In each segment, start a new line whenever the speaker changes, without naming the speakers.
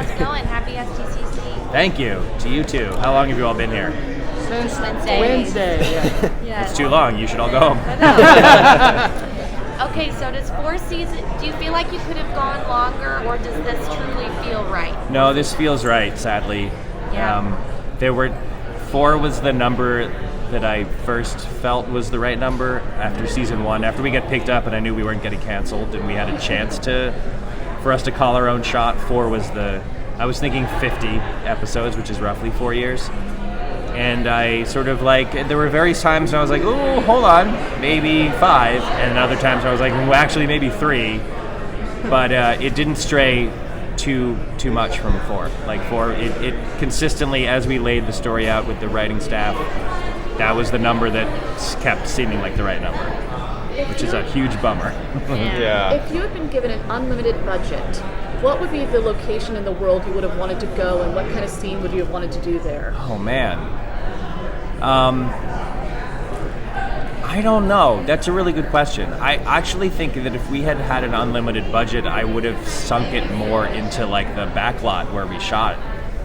How's it going? Happy SDCC.
Thank you. To you too. How long have you all been here?
Since Wednesday.
Yeah.
It's too long. You should all go home.
Okay, so does 4 seasons, do you feel like you could have gone longer, or does this truly feel right?
No, this feels right, sadly.
Yeah.
4 was the number that I first felt was the right number after season 1. After we got picked up and I knew we weren't getting canceled and we had a chance for us to call our own shot, 4 was I was thinking 50 episodes, which is roughly 4 years. And I sort of there were various times when I was like, oh, hold on, maybe 5. And other times I was like, well, actually maybe 3. But it didn't stray too much from 4. Like 4, it consistently, as we laid the story out with the writing staff, that was the number that kept seeming like the right number, which is a huge bummer.
Yeah.
If you had been given an unlimited budget, what would be the location in the world you would have wanted to go, and what kind of scene would you have wanted to do there?
Oh man. I don't know. That's a really good question. I actually think that if we had had an unlimited budget, I would have sunk it more into like the backlot where we shot,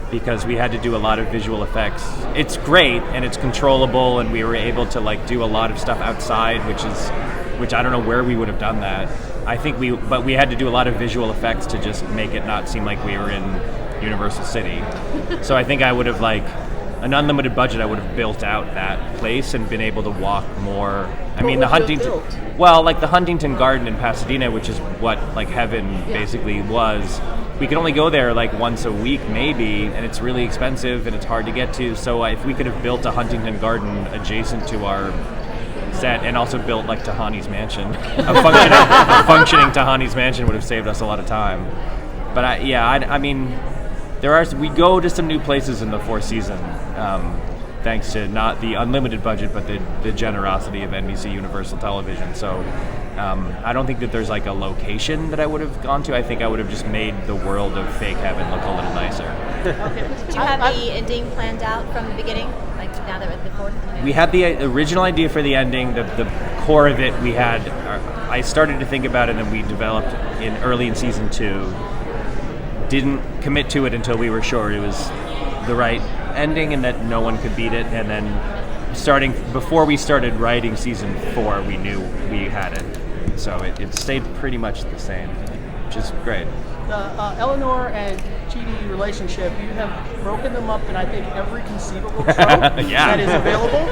because we had to do a lot of visual effects. It's great and it's controllable, and we were able to like do a lot of stuff outside, which I don't know where we would have done that. But we had to do a lot of visual effects to just make it not seem like we were in Universal City. So I think I would have an unlimited budget, I would have built out that place and been able to walk more. The Huntington Garden in Pasadena, which is what like heaven basically was. We could only go there like once a week maybe, and it's really expensive and it's hard to get to. So if we could have built a Huntington Garden adjacent to our set, and also built like Tahani's mansion, a functioning Tahani's mansion would have saved us a lot of time. But we go to some new places in the 4th season, thanks to not the unlimited budget, but the generosity of NBC Universal Television. So I don't think that there's like a location that I would have gone to. I think I would have just made the world of fake heaven look a little nicer.
Did you have the ending planned out from the beginning? Like now that we're at the 4th?
We had the original idea for the ending. The core of it we had. I started to think about it, and we developed early in season 2. Didn't commit to it until we were sure it was the right ending and that no one could beat it. And then before we started writing season 4, we knew we had it. So it stayed pretty much the same, which is great.
The Eleanor and Chidi relationship, you have broken them up in I think every conceivable trope that is available.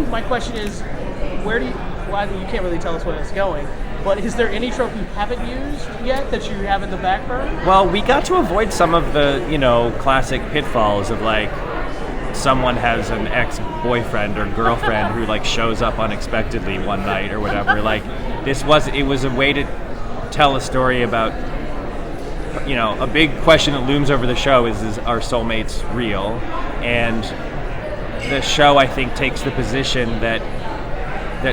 My question is, you can't really tell us where it's going, but is there any trope you haven't used yet that you have in the back burner?
Well, we got to avoid some of the, classic pitfalls of like someone has an ex-boyfriend or girlfriend who like shows up unexpectedly one night or whatever. Like it was a way to tell a story about, a big question that looms over the show is are soulmates real? And the show, I think, takes the position that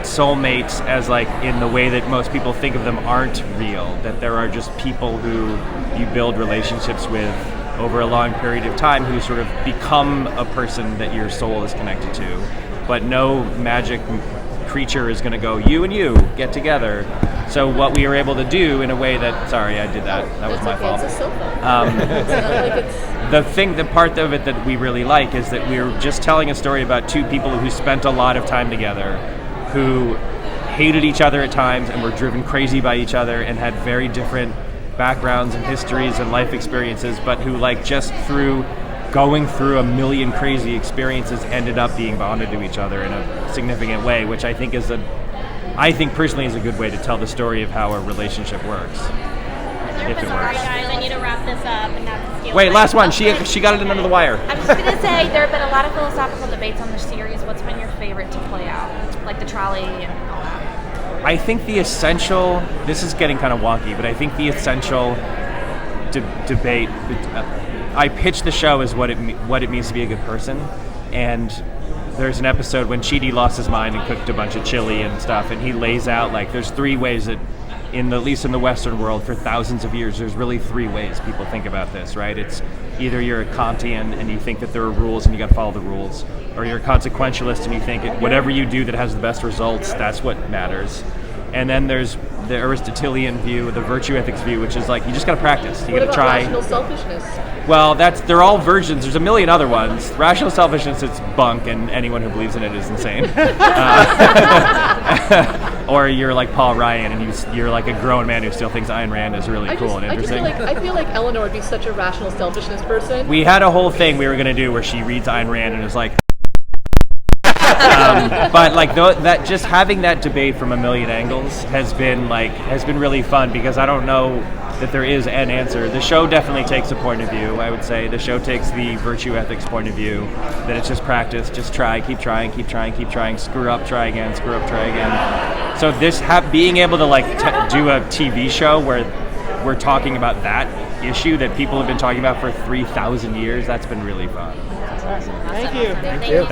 soulmates, as like in the way that most people think of them, aren't real, that there are just people who you build relationships with over a long period of time who sort of become a person that your soul is connected to, but no magic creature is going to go, you and you get together. So what we were able to do in a way that, sorry, I did that. That was my fault.
It's a sofa.
The part of it that we really like is that we're just telling a story about 2 people who spent a lot of time together, who hated each other at times and were driven crazy by each other and had very different backgrounds and histories and life experiences, but who like just through going through a million crazy experiences ended up being bonded to each other in a significant way, which I think personally is a good way to tell the story of how a relationship works. If it works.
Alright guys, I need to wrap this up and have to
Wait, last one. She got it in under the wire.
I was just going to say, there have been a lot of philosophical debates on the series. What's been your favorite to play out? Like the trolley and all that?
I think the essential, this is getting kind of wonky, but I think the essential debate, I pitched the show as what it means to be a good person, and there's an episode when Chidi lost his mind and cooked a bunch of chili and stuff, and he lays out like there's 3 ways that at least in the Western world for thousands of years, there's really 3 ways people think about this, right? It's either you're a Kantian and you think that there are rules and you got to follow the rules, or you're a consequentialist and you think whatever you do that has the best results, that's what matters. And then there's the Aristotelian view, the virtue ethics view, which is like you just got to practice. You
What
got to
about
try.
rational selfishness?
Well, they're all versions. There's a million other ones. Rational selfishness, it's bunk, and anyone who believes in it is insane. Or you're like Paul Ryan, and you're like a grown man who still thinks Ayn Rand is really cool and interesting.
I feel like Eleanor would be such a rational selfishness person.
We had a whole thing we were going to do where she reads Ayn Rand and is like, but like that, just having that debate from a million angles has been really fun, because I don't know that there is an answer. The show definitely takes a point of view. I would say the show takes the virtue ethics point of view, that it's just practice, just try, keep trying, screw up, try again, screw up, try again. So being able to do a TV show where we're talking about that issue that people have been talking about for 3,000 years, that's been really fun.
Awesome. Thank you.
Thank you.